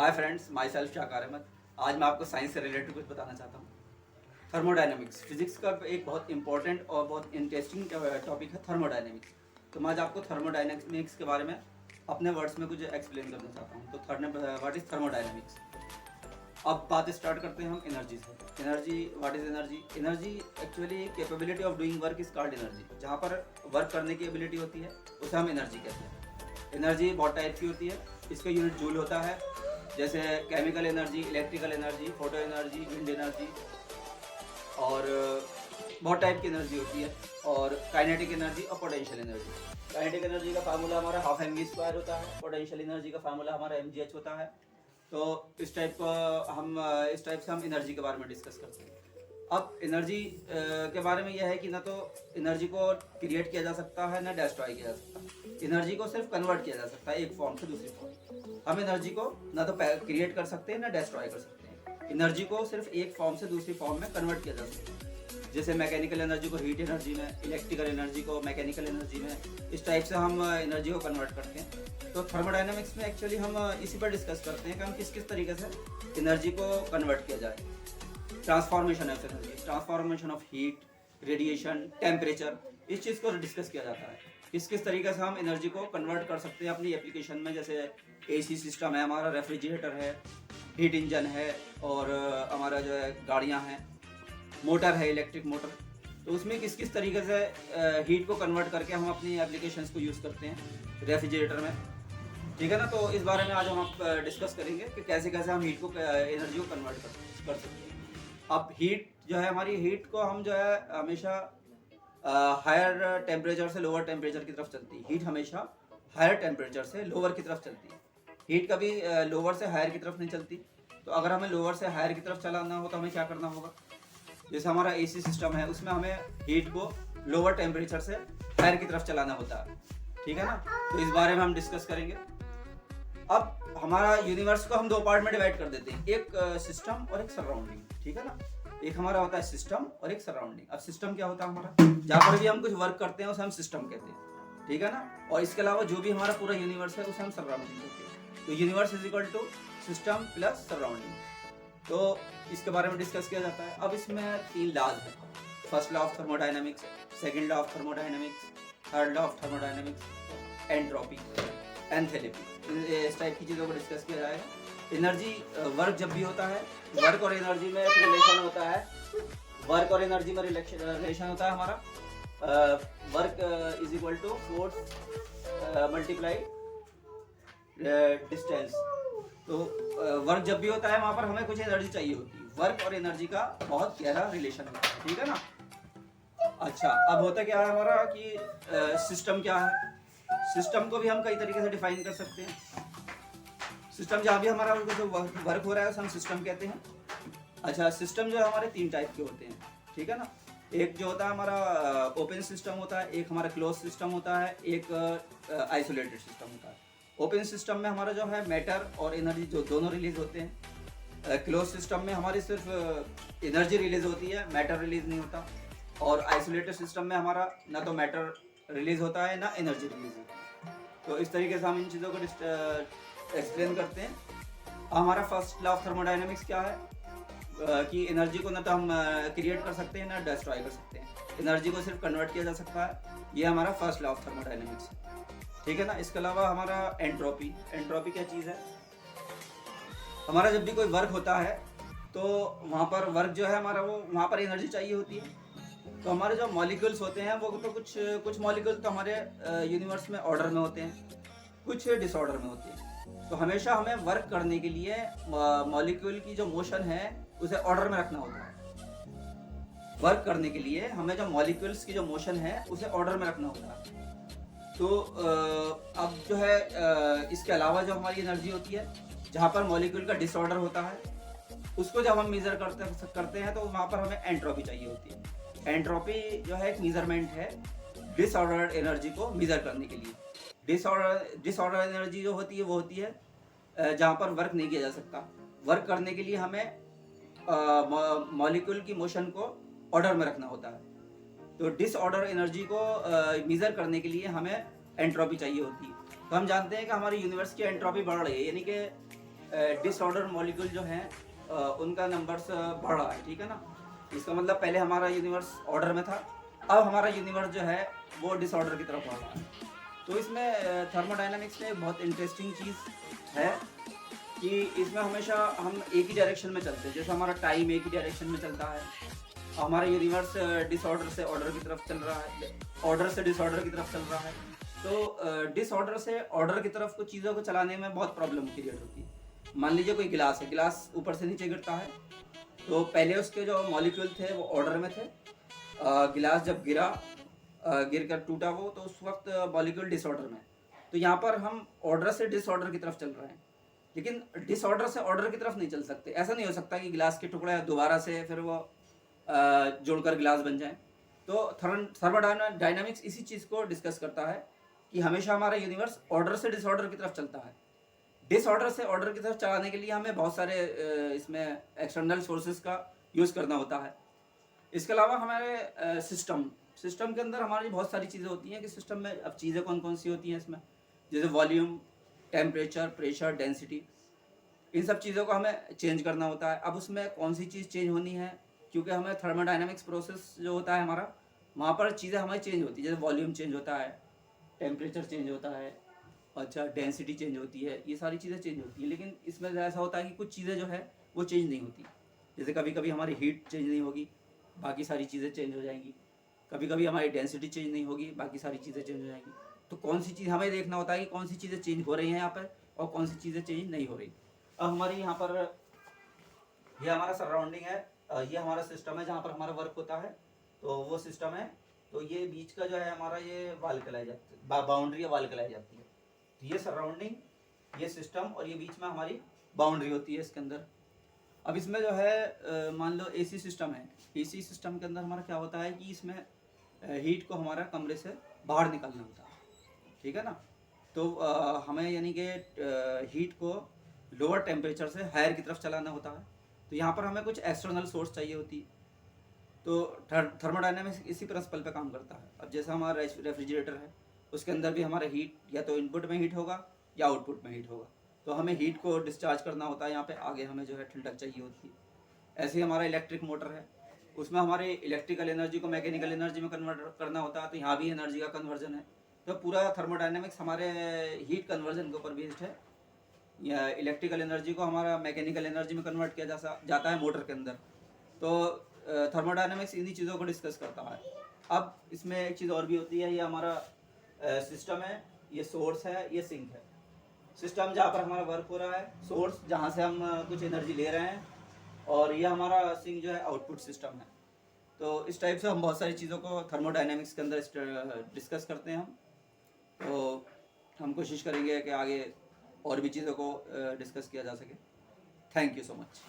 हाय friends, myself Shakar Ahmed. आज मैं आपको साइंस से रिलेटेड कुछ बताना चाहता हूँ। थर्मोडायनेमिक्स फिजिक्स का एक बहुत इंपॉर्टेंट और बहुत इंटरेस्टिंग टॉपिक है थर्मोडायनेमिक्स। तो मैं आज आपको थर्मोडायनेमिक्स के बारे में अपने वर्ड्स में कुछ एक्सप्लेन करना चाहता हूँ। तो व्हाट इज थर्मोडायनेमिक्स। अब बात स्टार्ट करते हैं हम एनर्जी से। Energy, what is energy? Energy actually capability of doing work is called energy. जहाँ पर वर्क करने की एबिलिटी होती है उसे हम एनर्जी कहते हैं। एनर्जी बहुत टाइप की होती है, इसका यूनिट जूल होता है। जैसे chemical energy, electrical energy, photo energy, wind energy और बहुत टाइप की एनर्जी होती है। और काइनेटिक एनर्जी और पोटेंशियल एनर्जी। काइनेटिक एनर्जी का फार्मूला हमारा हाफ एम वी स्क्वायर होता है। पोटेंशियल एनर्जी का फार्मूला हमारा एम जी एच होता है। तो इस टाइप से हम एनर्जी के बारे में डिस्कस करते हैं। अब एनर्जी के बारे में यह है कि ना तो एनर्जी को क्रिएट किया जा सकता है ना डिस्ट्रॉय किया जा सकता। एनर्जी को सिर्फ कन्वर्ट किया जा सकता है एक फॉर्म से दूसरी फॉर्म। हम एनर्जी को ना तो क्रिएट कर सकते हैं ना डिस्ट्रॉय कर सकते हैं। एनर्जी को सिर्फ एक फॉर्म से दूसरी फॉर्म में कन्वर्ट किया जा सकता है। जैसे मैकेनिकल एनर्जी को हीट एनर्जी में, इलेक्ट्रिकल एनर्जी को मैकेनिकल एनर्जी में, इस टाइप से हम एनर्जी को कन्वर्ट करते हैं। तो थर्मोडायनेमिक्स में एक्चुअली हम इसी पर डिस्कस करते हैं कि हम किस किस तरीके से एनर्जी को कन्वर्ट किया जाए। Transformation of energy, transformation of heat, radiation, temperature, इस चीज़ को डिस्कस किया जाता है। किस किस तरीके से हम एनर्जी को कन्वर्ट कर सकते हैं अपनी एप्लीकेशन में। जैसे एसी सिस्टम है हमारा, रेफ्रिजरेटर है, हीट इंजन है और हमारा जो है गाड़ियाँ हैं, मोटर है, इलेक्ट्रिक मोटर। तो उसमें किस किस तरीके से हीट को कन्वर्ट करके हम अपनी एप्लीकेशंस को यूज़ करते हैं रेफ्रिजरेटर में। ठीक है ना। तो इस बारे में आज हम डिस्कस करेंगे कि कैसे कैसे हम हीट को, एनर्जी को कन्वर्ट कर सकते हैं। अब हीट जो है हमारी, हीट को हम जो है हमेशा हायर टेम्परेचर से लोअर टेम्परेचर की तरफ चलती है। हीट हमेशा हायर टेम्परेचर से लोअर की तरफ चलती है। हीट कभी लोअर से हायर की तरफ नहीं चलती। तो अगर हमें लोअर से हायर की तरफ चलाना हो तो हमें क्या करना होगा? जैसे हमारा एसी सिस्टम है, उसमें हमें हीट को लोअर टेम्परेचर से हायर की तरफ चलाना होता है। ठीक है ना। तो इस बारे में हम डिस्कस करेंगे। अब हमारा यूनिवर्स को हम दो पार्ट में डिवाइड कर देते हैं, एक सिस्टम और एक सराउंडिंग। ठीक है ना। एक हमारा होता है सिस्टम और एक सराउंडिंग। अब सिस्टम क्या होता है हमारा, जहाँ पर भी हम कुछ वर्क करते हैं उसे हम सिस्टम कहते हैं। ठीक है ना। और इसके अलावा जो भी हमारा पूरा यूनिवर्स है उसे हम सराउंडिंग कहते हैं। तो universe is equal to system plus surrounding. तो इसके बारे में डिस्कस किया जाता है। अब इसमें 3 लॉज है। First law of thermodynamics, second law of thermodynamics, third law of thermodynamics, entropy, enthalpy. इस टाइप की चीज़ों को डिस्कस किया जाएगा। एनर्जी, वर्क जब भी होता है, वर्क और एनर्जी में एक रिलेशन होता है। वर्क और एनर्जी में रिलेशन होता है हमारा work is equal to force multiply distance. तो वर्क जब भी होता है वहाँ पर हमें कुछ एनर्जी चाहिए होती है। वर्क और एनर्जी का बहुत गहरा रिलेशन होता है। ठीक है ना। अच्छा, अब होता क्या है हमारा कि सिस्टम क्या है। सिस्टम को भी हम कई तरीके से डिफाइन कर सकते हैं। सिस्टम जहाँ भी हमारा जो वर्क हो रहा है उसे हम सिस्टम कहते हैं। अच्छा, सिस्टम जो है हमारे 3 टाइप के होते हैं। ठीक है ना। एक जो होता है हमारा ओपन सिस्टम होता है, एक हमारा क्लोज सिस्टम होता है, एक आइसोलेटेड सिस्टम होता है। ओपन सिस्टम में हमारा जो है मैटर और एनर्जी जो दोनों रिलीज होते हैं। क्लोज सिस्टम में हमारी सिर्फ एनर्जी रिलीज होती है, मैटर रिलीज नहीं होता। और आइसोलेटेड सिस्टम में हमारा ना तो मैटर रिलीज होता है ना एनर्जी रिलीज होती है। तो इस तरीके से हम इन चीज़ों को एक्सप्लेन करते हैं। हमारा फर्स्ट लॉ ऑफ थर्मोडायनेमिक्स क्या है कि एनर्जी को ना तो हम क्रिएट कर सकते हैं ना डिस्ट्रॉय कर सकते हैं। एनर्जी को सिर्फ कन्वर्ट किया जा सकता है। ये हमारा फर्स्ट लॉ ऑफ थर्मोडायनेमिक्स है। ठीक है ना। इसके अलावा हमारा एंट्रोपी। एंट्रोपी क्या चीज़ है? हमारा जब भी कोई वर्क होता है तो वहाँ पर वर्क जो है हमारा, वो वहाँ पर एनर्जी चाहिए होती है। तो हमारे जो मॉलिक्यूल्स होते हैं वो तो कुछ मॉलिक्यूल तो हमारे यूनिवर्स में ऑर्डर में होते हैं, कुछ डिसऑर्डर में होते हैं। तो हमेशा हमें वर्क करने के लिए मॉलिक्यूल की जो मोशन है उसे ऑर्डर में रखना होता है। वर्क करने के लिए हमें जो मॉलिक्यूल्स की जो मोशन है उसे ऑर्डर में रखना होता है। तो अब जो है इसके अलावा जो हमारी एनर्जी होती है, जहाँ पर मॉलिक्यूल का डिसऑर्डर होता है, उसको जब हम मेजर करते हैं तो वहाँ पर हमें एंट्रोपी चाहिए होती है। एंट्रोपी जो है एक मेजरमेंट है डिसऑर्डर्ड एनर्जी को मेजर करने के लिए। डिसऑर्डर एनर्जी जो होती है वो होती है जहाँ पर वर्क नहीं किया जा सकता। वर्क करने के लिए हमें मॉलिक्यूल की मोशन को ऑर्डर में रखना होता है। तो डिसऑर्डर एनर्जी को मेजर करने के लिए हमें एंट्रोपी चाहिए होती है। तो हम जानते हैं कि हमारी यूनिवर्स की एंट्रोपी बढ़ रही है, यानी कि डिसऑर्डर मॉलिक्यूल जो हैं उनका नंबर्स बढ़ रहा है, ठीक है ना। इसका मतलब पहले हमारा यूनिवर्स ऑर्डर में था, अब हमारा यूनिवर्स जो है वो डिसऑर्डर की तरफ बढ़ रहा है। तो इसमें थर्मोडायनामिक्स में एक बहुत इंटरेस्टिंग चीज़ है कि इसमें हमेशा हम एक ही डायरेक्शन में चलते हैं। जैसे हमारा टाइम एक ही डायरेक्शन में चलता है, हमारा यूनिवर्स डिसऑर्डर से ऑर्डर की तरफ चल रहा है, ऑर्डर से डिसऑर्डर की तरफ चल रहा है। तो डिसऑर्डर से ऑर्डर की तरफ कुछ चीज़ों को चलाने में बहुत प्रॉब्लम क्रिएट होती है। मान लीजिए कोई गिलास है, गिलास ऊपर से नीचे गिरता है, तो पहले उसके जो मॉलिक्यूल थे वो ऑर्डर में थे। गिलास जब गिरा, गिर कर टूटा वो, तो उस वक्त मॉलिक्यूल डिसऑर्डर में। तो यहाँ पर हम ऑर्डर से डिसऑर्डर की तरफ चल रहे हैं, लेकिन डिसऑर्डर से ऑर्डर की तरफ नहीं चल सकते। ऐसा नहीं हो सकता कि गिलास के टुकड़े दोबारा से फिर वो जोड़कर गिलास बन जाए। तो थर्मोडायनामिक्स इसी चीज़ को डिस्कस करता है कि हमेशा हमारा यूनिवर्स ऑर्डर से डिसऑर्डर की तरफ चलता है। डिसऑर्डर से ऑर्डर की तरफ चलाने के लिए हमें बहुत सारे इसमें एक्सटर्नल सोर्सेज का यूज़ करना होता है। इसके अलावा हमारे सिस्टम के अंदर हमारी बहुत सारी चीज़ें होती हैं कि सिस्टम में अब चीज़ें कौन कौन सी होती हैं इसमें, जैसे वॉल्यूम, टेम्परेचर, प्रेशर, डेंसिटी, इन सब चीज़ों को हमें चेंज करना होता है। अब उसमें कौन सी चीज़ चेंज होनी है, क्योंकि हमें थर्मोडायनामिक्स प्रोसेस जो होता है हमारा, वहाँ पर चीज़ें हमारी चेंज होती है। जैसे वॉल्यूम चेंज होता है, टेम्परेचर चेंज होता है, अच्छा डेंसिटी चेंज होती है, ये सारी चीज़ें चेंज होती हैं। लेकिन इसमें ऐसा होता है कि कुछ चीज़ें जो है वो चेंज नहीं होती। जैसे कभी कभी हमारी हीट चेंज नहीं होगी, बाकी सारी चीज़ें चेंज हो जाएंगी। कभी कभी हमारी डेंसिटी चेंज नहीं होगी, बाकी सारी चीज़ें चेंज हो जाएंगी। तो कौन सी चीज़ हमें देखना होता है कि कौन सी चीज़ें चेंज हो रही हैं यहाँ पर और कौन सी चीज़ें चेंज नहीं हो रही। अब हमारी यहाँ पर ये हमारा सराउंडिंग है, ये हमारा सिस्टम है जहाँ पर हमारा वर्क होता है, तो वो सिस्टम है। तो ये बीच का जो है हमारा ये वाल कहलाई जाती है, बाउंड्री वाल कहलाई जाती है। तो ये सराउंडिंग, ये सिस्टम, और ये बीच में हमारी बाउंड्री होती है इसके अंदर। अब इसमें जो है मान लो एसी सिस्टम है, एसी सिस्टम के अंदर हमारा क्या होता है कि इसमें हीट को हमारा कमरे से बाहर निकालना होता है, ठीक है ना। तो हमें यानी कि हीट को लोअर टेम्परेचर से हायर की तरफ चलाना होता है। तो यहाँ पर हमें कुछ एक्सटर्नल सोर्स चाहिए होती है। तो थर्मोडायनामिक्स इसी प्रिंसिपल पे काम करता है। अब जैसा हमारा रेफ्रिजरेटर है, उसके अंदर भी हमारा हीट या तो इनपुट में हीट होगा या आउटपुट में हीट होगा। तो हमें हीट को डिस्चार्ज करना होता है, यहाँ पे आगे हमें जो है ठंडक चाहिए होती है। ऐसे ही हमारा इलेक्ट्रिक मोटर है, उसमें हमारे इलेक्ट्रिकल एनर्जी को मैकेनिकल एनर्जी में कन्वर्ट करना होता है। तो यहाँ भी एनर्जी का कन्वर्जन है। तो पूरा थर्मोडायनामिक्स हमारे हीट कन्वर्जन के ऊपर बेस्ड है। या इलेक्ट्रिकल एनर्जी को हमारा मैकेनिकल एनर्जी में कन्वर्ट किया जाता है मोटर के अंदर। तो थर्मोडायनामिक्स इन्हीं चीज़ों को डिस्कस करता है। अब इसमें एक चीज़ और भी होती है, ये हमारा सिस्टम है, ये सोर्स है, ये सिंक है। सिस्टम जहाँ पर हमारा वर्क हो रहा है, सोर्स जहाँ से हम कुछ एनर्जी ले रहे हैं, और ये हमारा सिंक जो है आउटपुट सिस्टम है। तो इस टाइप से हम बहुत सारी चीज़ों को थर्मोडायनामिक्स के अंदर डिस्कस करते हैं हम। तो हम कोशिश करेंगे कि आगे और भी चीज़ों को डिस्कस किया जा सके। Thank you so much.